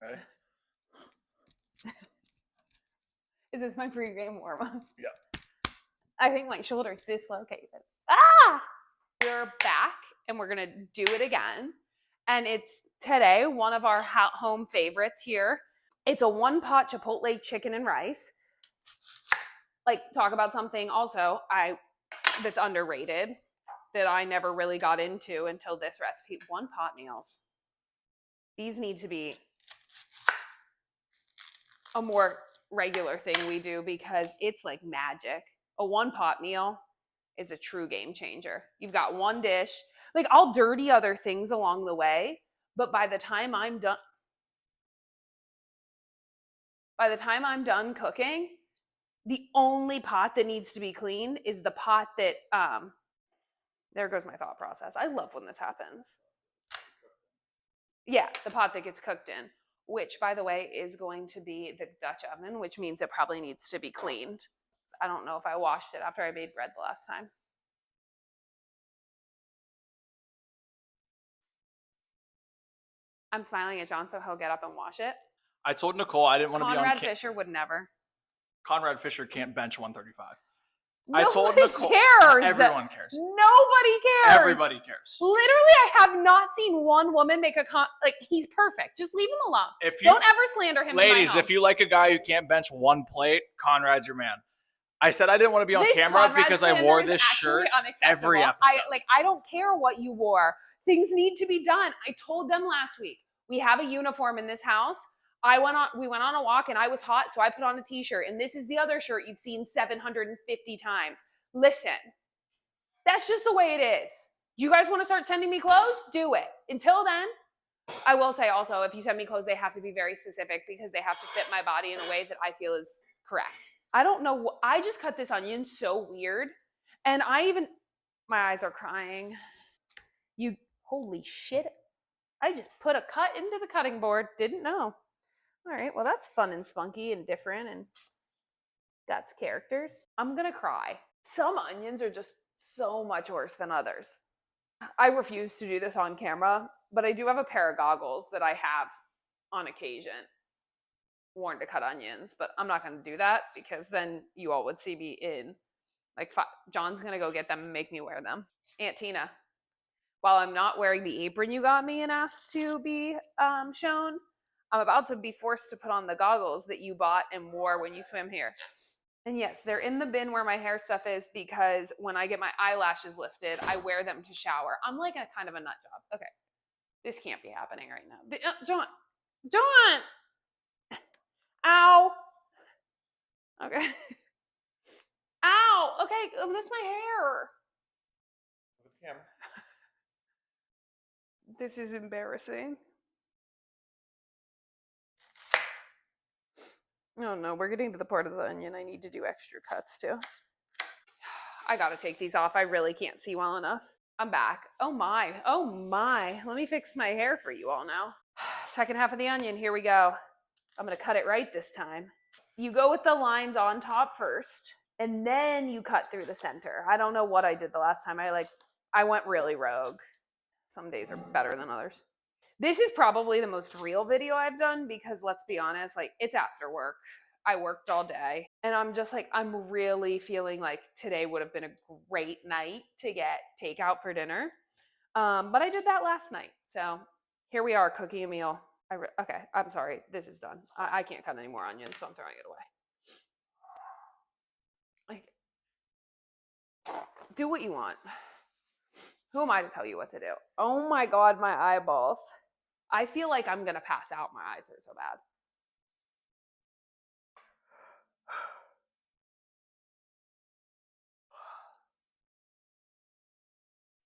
Ready? Is this my pre-game warm-up? Yeah. I think my shoulder's dislocated. Ah! We're back and we're gonna do it again. And it's today one of our home favorites here. It's a one-pot Chipotle chicken and rice. Like, talk about something also that's underrated that I never really got into until this recipe. One-pot meals. These need to be a more regular thing we do because it's like magic. A one-pot meal is a true game changer. You've got one dish. Like, I'll dirty other things along the way, but by the time I'm done cooking, the only pot that needs to be cleaned is the pot that there goes my thought process. I love when this happens. Yeah, the pot that gets cooked in, which, by the way, is going to be the Dutch oven, which means it probably needs to be cleaned. I don't know if I washed it after I made bread the last time. I'm smiling at John so he'll get up and wash it. I told Nicole I didn't want to be on Conrad Fisher would never. Conrad Fisher can't bench 135. Nobody I told Nicole. Cares. Everyone cares. Nobody cares. Everybody cares. Literally, I have not seen one woman make he's perfect. Just leave him alone. Don't ever slander him. Ladies, if you like a guy who can't bench one plate, Conrad's your man. I said I didn't want to be on camera Conrad because I wore this shirt every episode. I don't care what you wore. Things need to be done. I told them last week, we have a uniform in this house. We went on a walk and I was hot, so I put on a t-shirt. And this is the other shirt you've seen 750 times. Listen, that's just the way it is. Do you guys want to start sending me clothes? Do it. Until then, I will say also, if you send me clothes, they have to be very specific because they have to fit my body in a way that I feel is correct. I don't know. I just cut this onion so weird. And my eyes are crying. Holy shit. I just put a cut into the cutting board. Didn't know. All right, well, that's fun and spunky and different, and that's characters. I'm gonna cry. Some onions are just so much worse than others. I refuse to do this on camera, but I do have a pair of goggles that I have on occasion worn to cut onions, but I'm not gonna do that because then you all would see me in John's gonna go get them and make me wear them. Aunt Tina, while I'm not wearing the apron you got me and asked to be shown, I'm about to be forced to put on the goggles that you bought and wore when you swim here. And yes, they're in the bin where my hair stuff is because when I get my eyelashes lifted, I wear them to shower. I'm like a kind of a nut job. Okay, this can't be happening right now. John! Ow! Okay. Ow! Okay, that's my hair. Look at the camera. This is embarrassing. Oh no, we're getting to the part of the onion I need to do extra cuts too. I gotta take these off. I really can't see well enough. I'm back. Oh my. Let me fix my hair for you all now. Second half of the onion, here we go. I'm gonna cut it right this time. You go with the lines on top first, and then you cut through the center. I don't know what I did the last time. I went really rogue. Some days are better than others. This is probably the most real video I've done because let's be honest, it's after work. I worked all day and I'm really feeling like today would have been a great night to get takeout for dinner. But I did that last night. So here we are cooking a meal. Okay, I'm sorry. This is done. I can't cut any more onions, so I'm throwing it away. Do what you want. Who am I to tell you what to do? Oh my God, my eyeballs. I feel like I'm going to pass out. My eyes hurt so bad.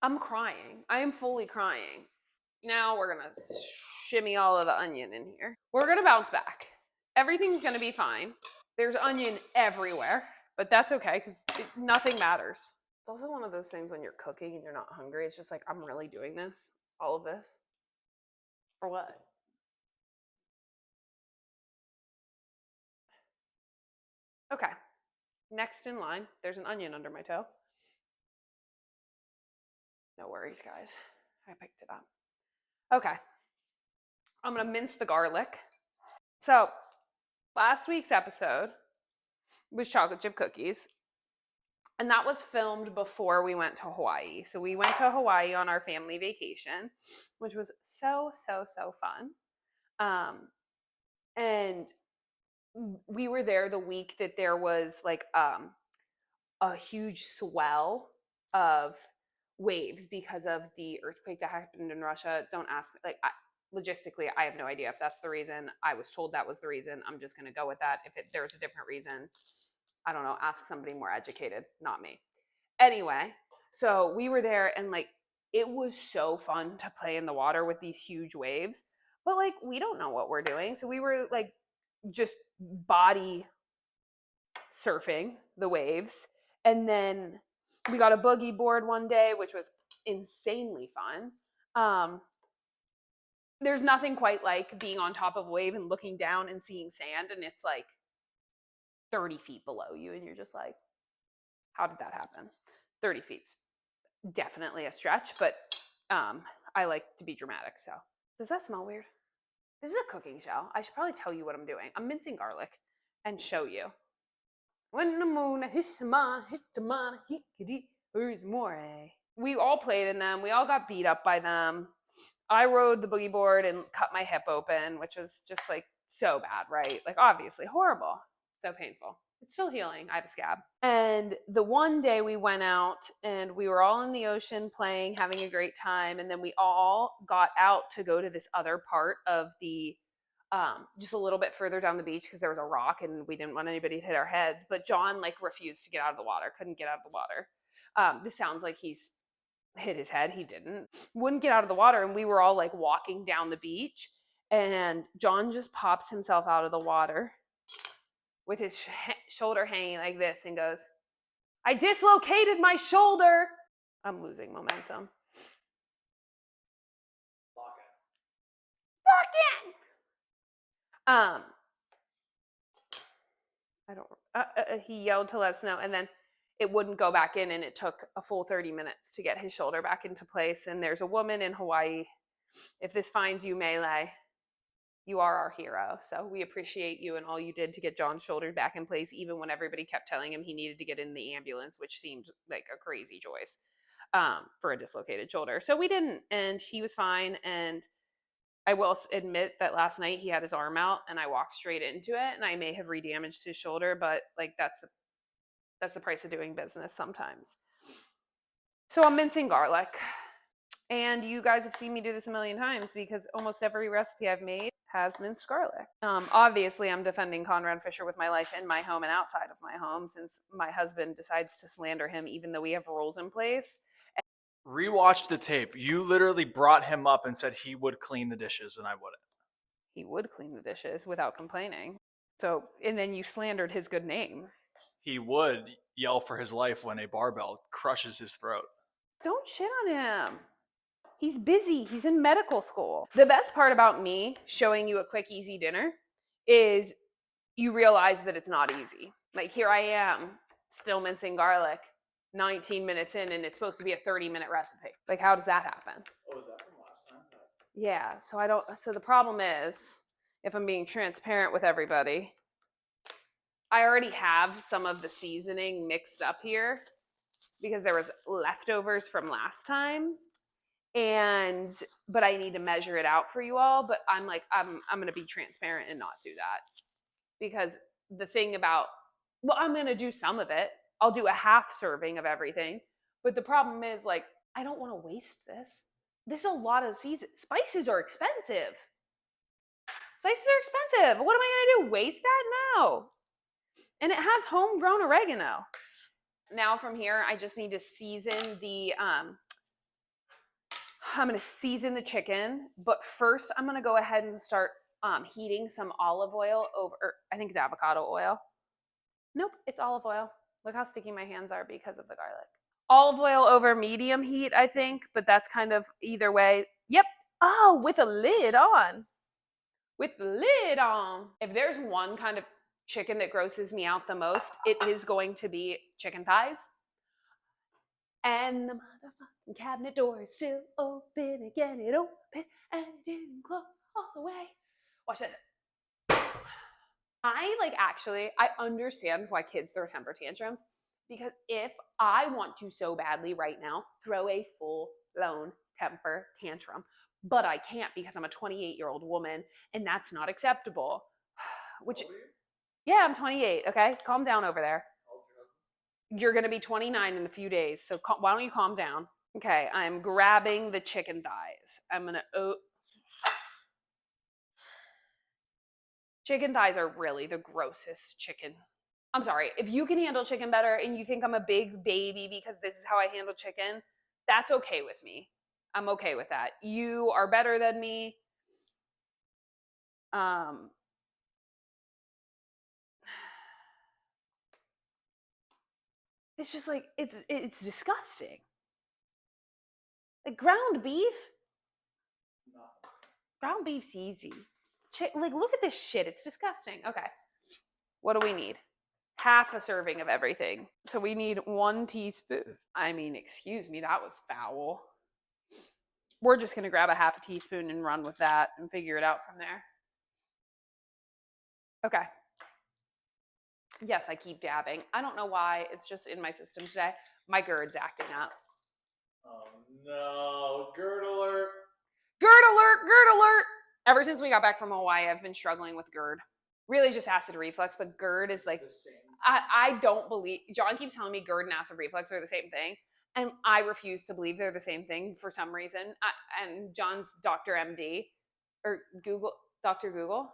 I'm crying. I am fully crying. Now we're going to shimmy all of the onion in here. We're going to bounce back. Everything's going to be fine. There's onion everywhere, but that's okay because nothing matters. It's also one of those things when you're cooking and you're not hungry. It's just like, I'm really doing this, all of this. For what? Okay. Next in line, there's an onion under my toe. No worries, guys. I picked it up. Okay. I'm going to mince the garlic. So last week's episode was chocolate chip cookies. And that was filmed before we went to Hawaii. So we went to Hawaii on our family vacation, which was so, so, so fun. And we were there the week that there was like a huge swell of waves because of the earthquake that happened in Russia. Don't ask me. Like, logistically, I have no idea if that's the reason. I was told that was the reason. I'm just going to go with that. If there's a different reason, I don't know, ask somebody more educated, not me. Anyway, so we were there and like it was so fun to play in the water with these huge waves. But like we don't know what we're doing. So we were like just body surfing the waves. And then we got a boogie board one day, which was insanely fun. There's nothing quite like being on top of a wave and looking down and seeing sand, and it's like 30 feet below you, and you're just like, how did that happen? 30 feet's definitely a stretch, but I like to be dramatic, so. Does that smell weird? This is a cooking show. I should probably tell you what I'm doing. I'm mincing garlic and show you. When the moon hits the man, hikidi, where's more? We all played in them. We all got beat up by them. I rode the boogie board and cut my hip open, which was just like so bad, right? Like obviously horrible. So painful. It's still healing. I have a scab. And the one day we went out and we were all in the ocean playing, having a great time. And then we all got out to go to this other part of the, just a little bit further down the beach because there was a rock and we didn't want anybody to hit our heads. But John like refused to get out of the water, couldn't get out of the water. This sounds like he's hit his head. He didn't. Wouldn't get out of the water. And we were all like walking down the beach. And John just pops himself out of the water with his shoulder hanging like this and goes, I dislocated my shoulder. I'm losing momentum. Lock in. I don't, he yelled to let us know, and then it wouldn't go back in, and it took a full 30 minutes to get his shoulder back into place. And there's a woman in Hawaii. If this finds you, Melee, you are our hero. So we appreciate you and all you did to get John's shoulders back in place, even when everybody kept telling him he needed to get in the ambulance, which seemed like a crazy choice for a dislocated shoulder. So we didn't, and he was fine. And I will admit that last night he had his arm out and I walked straight into it and I may have redamaged his shoulder, but like that's the price of doing business sometimes. So I'm mincing garlic. And you guys have seen me do this a million times because almost every recipe I've made has minced garlic. Obviously, I'm defending Conrad Fisher with my life in my home and outside of my home since my husband decides to slander him even though we have rules in place. Rewatch the tape. You literally brought him up and said he would clean the dishes and I wouldn't. He would clean the dishes without complaining. So, and then you slandered his good name. He would yell for his life when a barbell crushes his throat. Don't shit on him. He's busy. He's in medical school. The best part about me showing you a quick, easy dinner is you realize that it's not easy. Like here I am, still mincing garlic, 19 minutes in, and it's supposed to be a 30-minute recipe. Like, how does that happen? Oh, was that from last time? Yeah, so the problem is, if I'm being transparent with everybody, I already have some of the seasoning mixed up here because there was leftovers from last time. But I need to measure it out for you all. But I'm going to be transparent and not do that because the thing about, well, I'm going to do some of it. I'll do a half serving of everything. But the problem is like, I don't want to waste this. This is a lot of season. Spices are expensive. What am I going to do? Waste that? No. And it has homegrown oregano. Now from here, I just need to season I'm going to season the chicken, but first I'm going to go ahead and start heating some olive oil over, I think it's avocado oil. Nope, it's olive oil. Look how sticky my hands are because of the garlic. Olive oil over medium heat, I think, but that's kind of either way. Yep. Oh, with a lid on. With the lid on. If there's one kind of chicken that grosses me out the most, it is going to be chicken thighs. And the motherfucking cabinet door is still open again. It opened and it didn't close all the way. Watch this. I understand why kids throw temper tantrums, because if I want to so badly right now throw a full blown temper tantrum, but I can't because I'm a 28-year-old woman and that's not acceptable. Which, yeah, I'm 28. Okay, calm down over there. You're gonna be 29 in a few days, so why don't you calm down? Okay, I'm grabbing the chicken thighs. I'm gonna. Chicken thighs are really the grossest chicken. I'm sorry. If you can handle chicken better and you think I'm a big baby because this is how I handle chicken, that's okay with me. I'm okay with that. You are better than me. Um, it's just like it's disgusting. Like ground beef. Ground beef's easy. Like look at this shit. It's disgusting. Okay. What do we need? Half a serving of everything. So we need 1 teaspoon. I mean, excuse me, that was foul. We're just going to grab a half a teaspoon and run with that and figure it out from there. Okay. Yes, I keep dabbing. I don't know why. It's just in my system today. My GERD's acting up. Oh no, GERD alert. GERD alert, GERD alert. Ever since we got back from Hawaii, I've been struggling with GERD. Really just acid reflux, but GERD is like, I don't believe, John keeps telling me GERD and acid reflux are the same thing. And I refuse to believe they're the same thing for some reason. And John's Dr. MD, or Google, Dr. Google?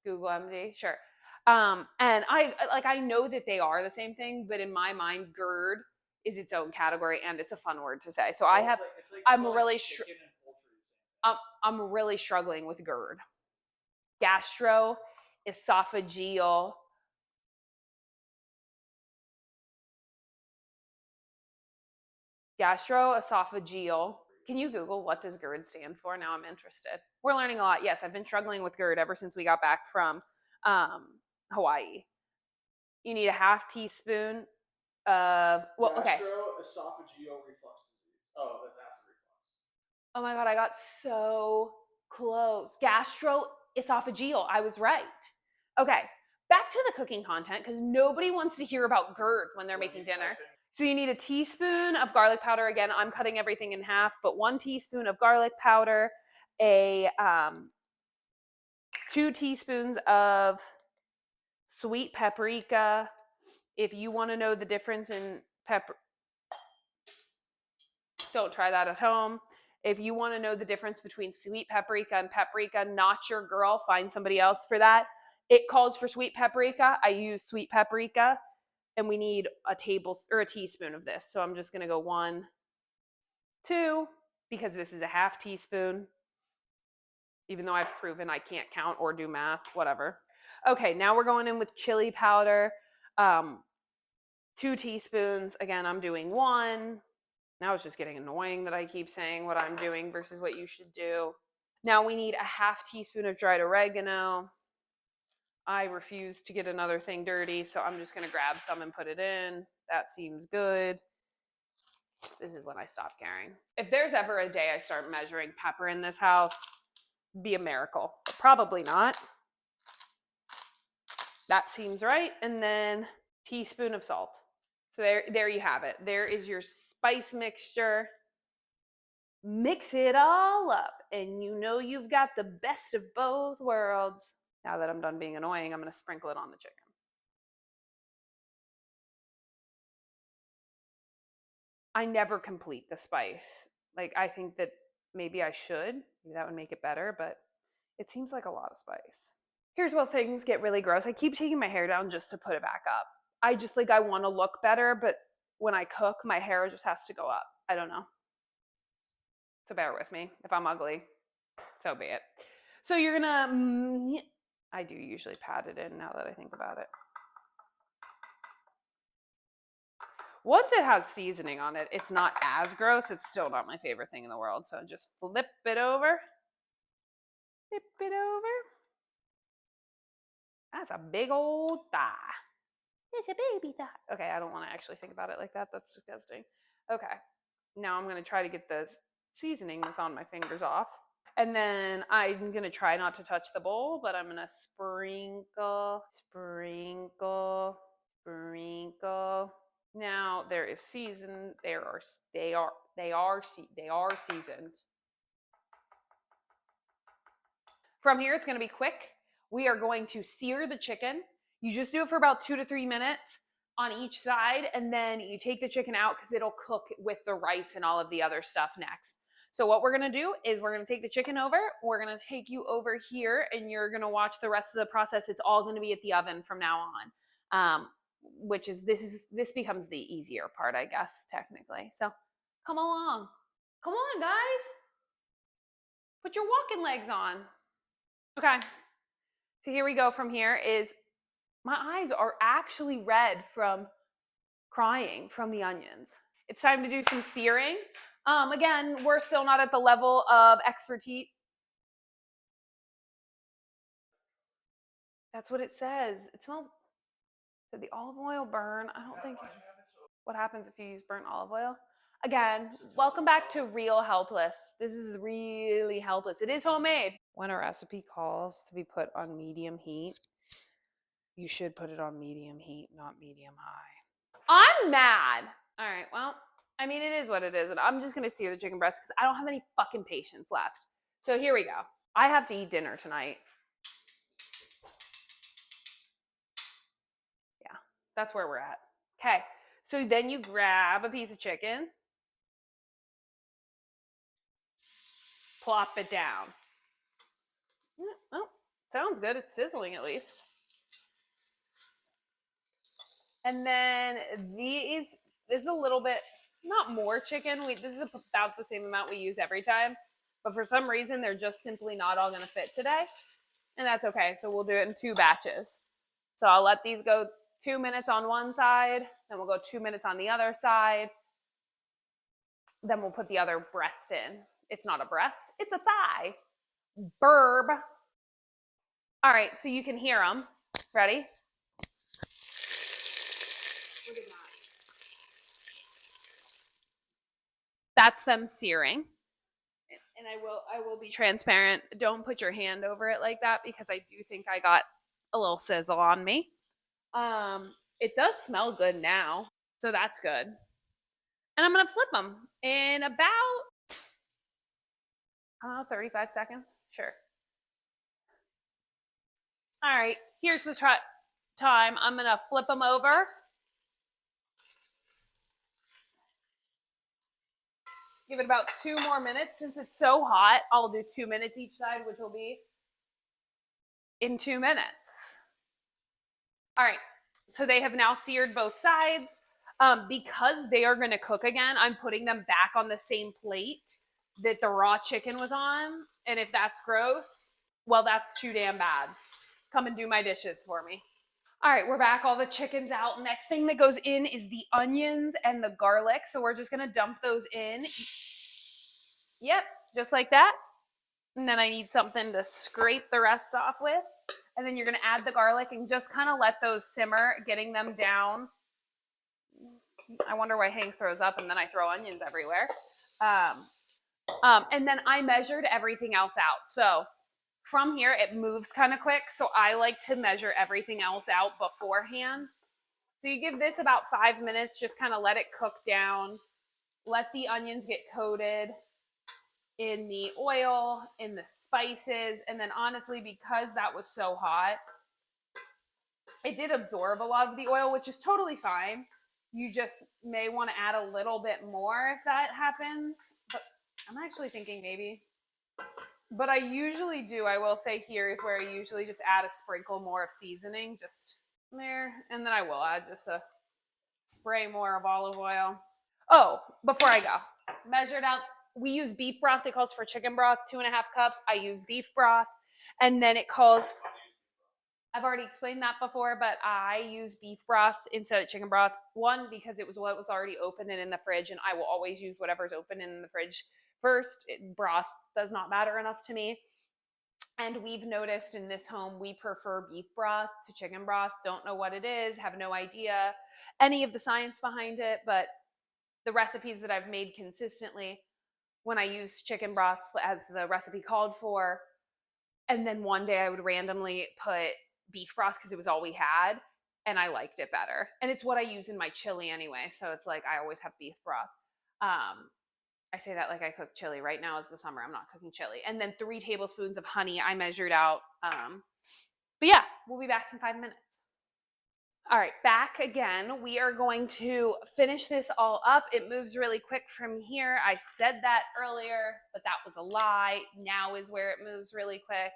Google MD, sure. And I know that they are the same thing, but in my mind, GERD is its own category and it's a fun word to say. So I'm really struggling with GERD. Gastroesophageal. Gastroesophageal. Can you Google what does GERD stand for? Now I'm interested. We're learning a lot. Yes, I've been struggling with GERD ever since we got back from Hawaii. You need a half teaspoon of, well, okay. Gastroesophageal reflux disease. Oh, that's acid reflux. Oh my God, I got so close. Gastroesophageal. I was right. Okay, back to the cooking content because nobody wants to hear about GERD when they're making dinner. So you need a teaspoon of garlic powder. Again, I'm cutting everything in half, but 1 teaspoon of garlic powder, 2 teaspoons of sweet paprika. If you want to know the difference in pepper, don't try that at home. If you want to know the difference between sweet paprika and paprika, not your girl. Find somebody else for that. It calls for sweet paprika. I use sweet paprika. And we need a teaspoon of this. So I'm just going to go 1, 2, because this is a half teaspoon. Even though I've proven I can't count or do math, whatever. Okay, now we're going in with chili powder. 2 teaspoons. Again, I'm doing 1. Now it's just getting annoying that I keep saying what I'm doing versus what you should do. Now we need a half teaspoon of dried oregano. I refuse to get another thing dirty, so I'm just going to grab some and put it in. That seems good. This is when I stop caring. If there's ever a day I start measuring pepper in this house, be a miracle. But probably not. That seems right. And then teaspoon of salt. So there you have it. There is your spice mixture. Mix it all up, and you know you've got the best of both worlds. Now that I'm done being annoying, I'm going to sprinkle it on the chicken. I never complete the spice. Like, I think that maybe I should. Maybe that would make it better, but it seems like a lot of spice. Here's where things get really gross. I keep taking my hair down just to put it back up. I want to look better, but when I cook, my hair just has to go up. I don't know. So bear with me. If I'm ugly, so be it. So you're gonna, I do usually pat it in now that I think about it. Once it has seasoning on it, it's not as gross. It's still not my favorite thing in the world. So just flip it over. Flip it over. That's a big old thigh. It's a baby thigh. Okay, I don't want to actually think about it like that. That's disgusting. Okay, now I'm going to try to get the seasoning that's on my fingers off. And then I'm going to try not to touch the bowl, but I'm going to sprinkle, sprinkle, sprinkle. Now there is seasoned. They are seasoned. From here, it's going to be quick. We are going to sear the chicken. You just do it for about 2 to 3 minutes on each side, and then you take the chicken out because it'll cook with the rice and all of the other stuff next. So what we're going to do is we're going to take the chicken over. We're going to take you over here, and you're going to watch the rest of the process. It's all going to be at the oven from now on, which is this becomes the easier part, I guess, technically. So come along. Come on, guys. Put your walking legs on. Okay. So here we go from here is my eyes are actually red from crying from the onions. It's time to do some searing. Again, we're still not at the level of expertise. That's what it says. It smells. Did the olive oil burn? I don't think. What happens if you use burnt olive oil? Again, welcome back to Real Helpless. This is really helpless. It is homemade. When a recipe calls to be put on medium heat, you should put it on medium heat, not medium high. I'm mad. All right, well, I mean, it is what it is. And I'm just going to sear the chicken breast because I don't have any fucking patience left. So here we go. I have to eat dinner tonight. Yeah, that's where we're at. Okay, so then you grab a piece of chicken, plop it down. Oh, sounds good. It's sizzling at least. And then this is a little bit, not more chicken. This is about the same amount we use every time. But for some reason, they're just simply not all going to fit today. And that's okay. So we'll do it in 2 batches. So I'll let these go 2 minutes on one side. Then we'll go 2 minutes on the other side. Then we'll put the other breast in. It's not a breast. It's a thigh. Burb. All right. So you can hear them. Ready? Look at that. That's them searing. And I will be transparent. Don't put your hand over it like that because I do think I got a little sizzle on me. It does smell good now, so that's good. And I'm gonna flip them in about 35 seconds. Sure. All right, here's the time. I'm gonna flip them over. Give it about 2 more minutes. Since it's so hot, I'll do 2 minutes each side, which will be in 2 minutes. All right, so they have now seared both sides. Because they are going to cook again, I'm putting them back on the same plate that the raw chicken was on. And if that's gross, well, that's too damn bad. Come and do my dishes for me. All right, we're back. All the chicken's out. Next thing that goes in is the onions and the garlic. So we're just going to dump those in. Yep, just like that. And then I need something to scrape the rest off with. And then you're going to add the garlic and just kind of let those simmer, getting them down. I wonder why Hank throws up and then I throw onions everywhere. And then I measured everything else out. So from here, it moves kind of quick. So I like to measure everything else out beforehand. So you give this about 5 minutes, just kind of let it cook down. Let the onions get coated in the oil, in the spices. And then honestly, because that was so hot, it did absorb a lot of the oil, which is totally fine. You just may want to add a little bit more if that happens. But I'm actually thinking maybe. But I usually do. I will say here is where I usually just add a sprinkle more of seasoning. Just there. And then I will add just a spray more of olive oil. Oh, before I go. Measured out. We use beef broth. It calls for chicken broth, 2.5 cups. I use beef broth. And then it calls... I've already explained that before, but I use beef broth instead of chicken broth. One, because it was what was already open and in the fridge, and I will always use whatever's open in the fridge first. Broth does not matter enough to me. And we've noticed in this home, we prefer beef broth to chicken broth. Don't know what it is, have no idea any of the science behind it, but the recipes that I've made consistently, when I used chicken broth as the recipe called for. And then one day I would randomly put beef broth because it was all we had, and I liked it better. And it's what I use in my chili anyway, so it's like I always have beef broth. I say that like I cook chili. Right now is the summer. I'm not cooking chili. And then 3 tablespoons of honey I measured out. But yeah, we'll be back in 5 minutes. All right, back again. We are going to finish this all up. It moves really quick from here. I said that earlier, but that was a lie. Now is where it moves really quick.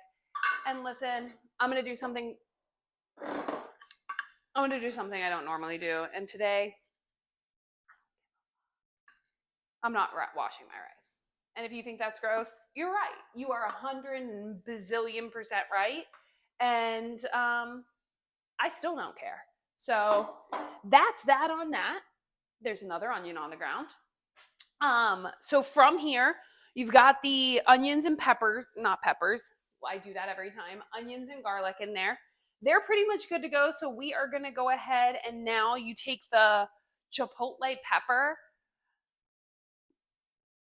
And listen, I'm going to do something I don't normally do. And today, I'm not washing my rice. And if you think that's gross, you're right. You are 100 bazillion% right. And I still don't care. So that's that on that. There's another onion on the ground. So from here, you've got the onions and peppers, not peppers. I do that every time. Onions and garlic in there. They're pretty much good to go. So we are going to go ahead and now you take the chipotle pepper.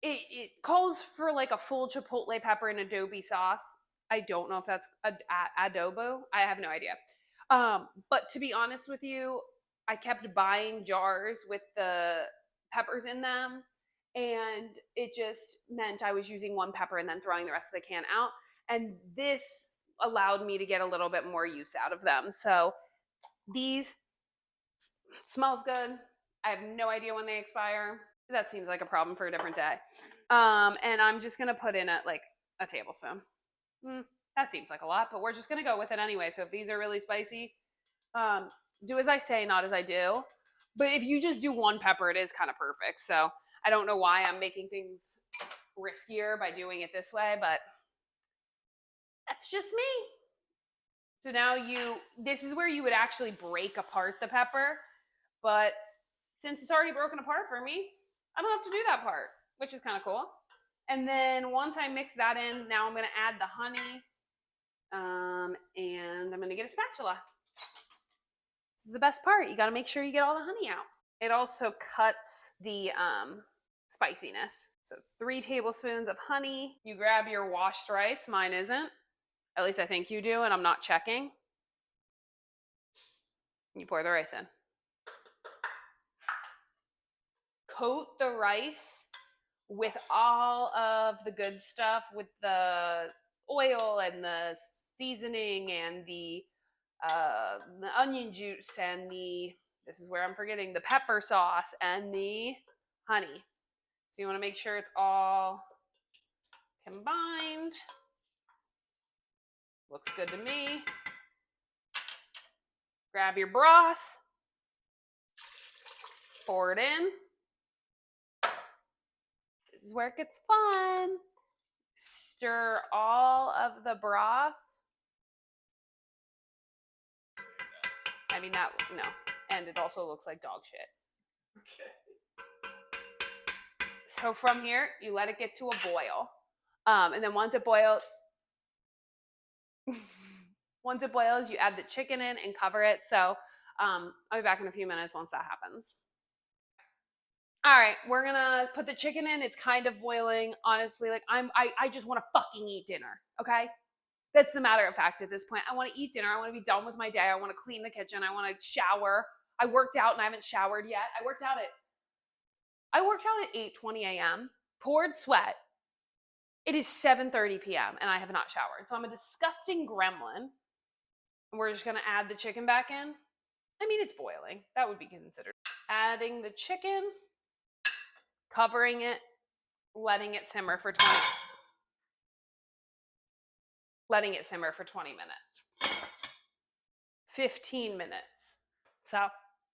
It calls for like a full chipotle pepper and adobe sauce. I don't know if that's adobo. I have no idea. But to be honest with you, I kept buying jars with the peppers in them, and it just meant I was using one pepper and then throwing the rest of the can out. And this allowed me to get a little bit more use out of them. So these smells good. I have no idea when they expire. That seems like a problem for a different day. And I'm just gonna put in a tablespoon. That seems like a lot, but we're just gonna go with it anyway. So if these are really spicy, do as I say, not as I do. But if you just do one pepper, it is kind of perfect. So I don't know why I'm making things riskier by doing it this way, but that's just me. So now this is where you would actually break apart the pepper, but since it's already broken apart for me, I don't have to do that part, which is kind of cool. And then once I mix that in, now I'm going to add the honey, and I'm going to get a spatula. This is the best part. You got to make sure you get all the honey out. It also cuts the spiciness. So it's 3 tablespoons of honey. You grab your washed rice. Mine isn't. At least I think you do, and I'm not checking. You pour the rice in. Coat the rice with all of the good stuff, with the oil and the seasoning and the onion juice and this is where I'm forgetting, the pepper sauce and the honey. So you want to make sure it's all combined. Looks good to me. Grab your broth. Pour it in. This is where it gets fun. Stir all of the broth. I mean, no. And it also looks like dog shit. Okay. So from here, you let it get to a boil. And then once it boils, you add the chicken in and cover it. So I'll be back in a few minutes once that happens. All right, we're gonna put the chicken in. It's kind of boiling. Honestly, like I just want to fucking eat dinner. Okay, that's the matter of fact at this point. I want to eat dinner. I want to be done with my day. I want to clean the kitchen. I want to shower. I worked out and I haven't showered yet. I worked out at 8:20 a.m. Poured sweat. It is 7:30 p.m. and I have not showered. So I'm a disgusting gremlin. And we're just gonna add the chicken back in. I mean, it's boiling. That would be considered. Adding the chicken. Covering it, letting it simmer for 20 minutes. 15 minutes. So,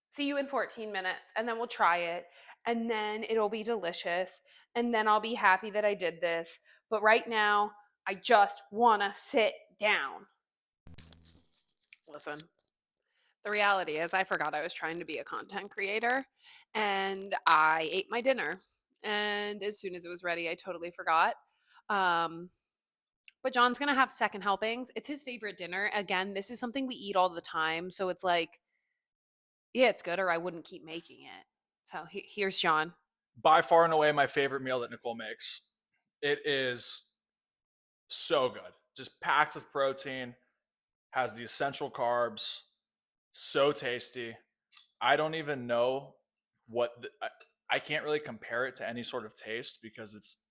see you in 14 minutes, and then we'll try it, and then it'll be delicious, and then I'll be happy that I did this. But right now, I just want to sit down. Listen. The reality is I forgot I was trying to be a content creator, and I ate my dinner. And as soon as it was ready, I totally forgot. But John's going to have second helpings. It's his favorite dinner. Again, this is something we eat all the time. So it's like, yeah, it's good, or I wouldn't keep making it. So here's John. By far and away my favorite meal that Nicole makes. It is so good. Just packed with protein, has the essential carbs, so tasty. I don't even know I can't really compare it to any sort of taste because it's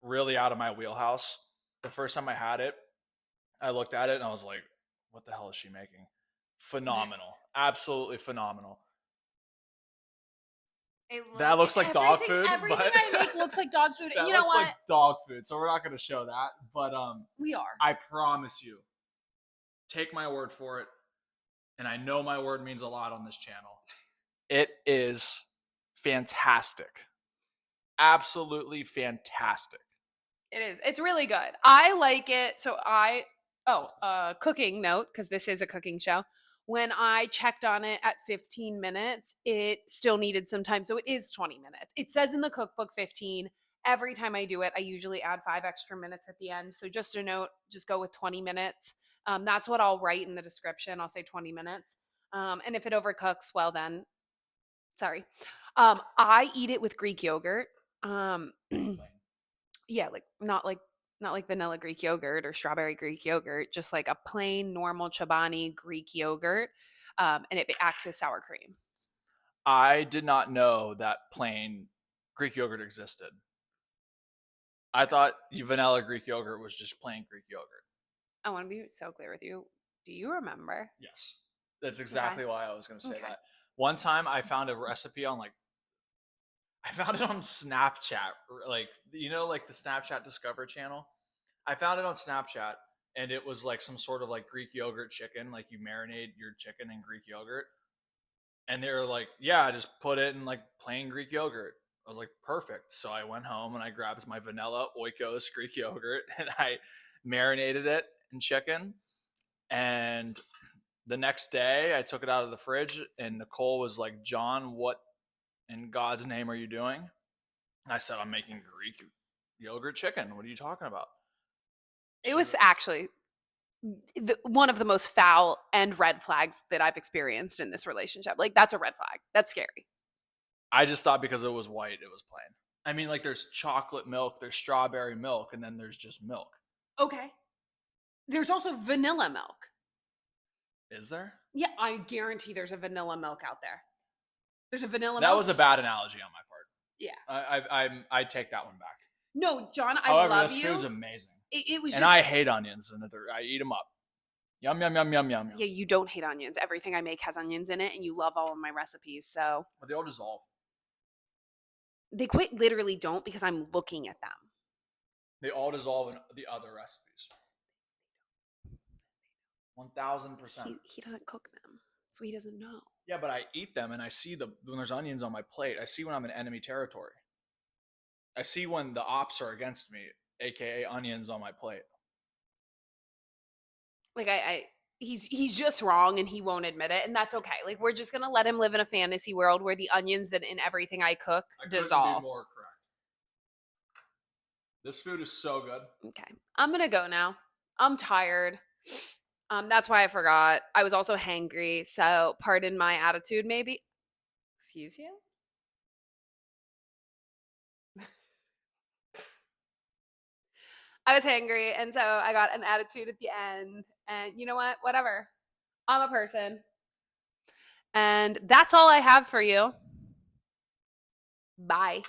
really out of my wheelhouse. The first time I had it, I looked at it and I was like, what the hell is she making? Phenomenal. Absolutely phenomenal. That looks like dog food. Everything but I make looks like dog food. that And you know looks what? like dog food, so we're not going to show that. But We are. I promise you, take my word for it, and I know my word means a lot on this channel. It is fantastic. Absolutely fantastic. It is. It's really good. I like it. So cooking note, because this is a cooking show. When I checked on it at 15 minutes, it still needed some time. So it is 20 minutes. It says in the cookbook 15. Every time I do it, I usually add 5 extra minutes at the end. So just a note, just go with 20 minutes. That's what I'll write in the description. I'll say 20 minutes. And if it overcooks, well then, sorry. I eat it with Greek yogurt. Yeah, not like vanilla Greek yogurt or strawberry Greek yogurt, just like a plain normal Chobani Greek yogurt, and it acts as sour cream. I did not know that plain Greek yogurt existed. I thought vanilla Greek yogurt was just plain Greek yogurt. I want to be so clear with you. Do you remember? Yes. That's exactly why I was going to say Okay. that. One time I found a recipe on I found it on Snapchat, like the Snapchat Discover channel. I found it on Snapchat, and it was like some sort of like Greek yogurt chicken, like you marinate your chicken in Greek yogurt, and they were like, "Yeah, just put it in like plain Greek yogurt." I was like, "Perfect." So I went home and I grabbed my vanilla Oikos Greek yogurt and I marinated it in chicken. And the next day, I took it out of the fridge, and Nicole was like, "John, what in God's name are you doing?" I said, "I'm making Greek yogurt chicken. What are you talking about?" It was actually one of the most foul and red flags that I've experienced in this relationship. Like, that's a red flag. That's scary. I just thought because it was white, it was plain. I mean, like there's chocolate milk, there's strawberry milk, and then there's just milk. Okay. There's also vanilla milk. Is there? Yeah, I guarantee there's a vanilla milk out there. There's a vanilla milk. That was a bad analogy on my part. Yeah. I take that one back. No, John, However, love this you. food's amazing. It was and just, I hate onions, and I eat them up. Yum, yum, yum, yum, yum, yum. Yeah, you don't hate onions. Everything I make has onions in it, and you love all of my recipes, so. But they all dissolve. They quite literally don't, because I'm looking at them. They all dissolve in the other recipes. 1000%. He doesn't cook them, so he doesn't know. Yeah, but I eat them, and I see when there's onions on my plate. I see when I'm in enemy territory. I see when the ops are against me, aka onions on my plate. Like he's just wrong, and he won't admit it, and that's okay. Like, we're just gonna let him live in a fantasy world where the onions that in everything I cook dissolve. Be more correct. This food is so good. Okay, I'm gonna go now. I'm tired. That's why I forgot. I was also hangry, so pardon my attitude, maybe. Excuse you? I was hangry, and so I got an attitude at the end. And you know what? Whatever. I'm a person. And that's all I have for you. Bye.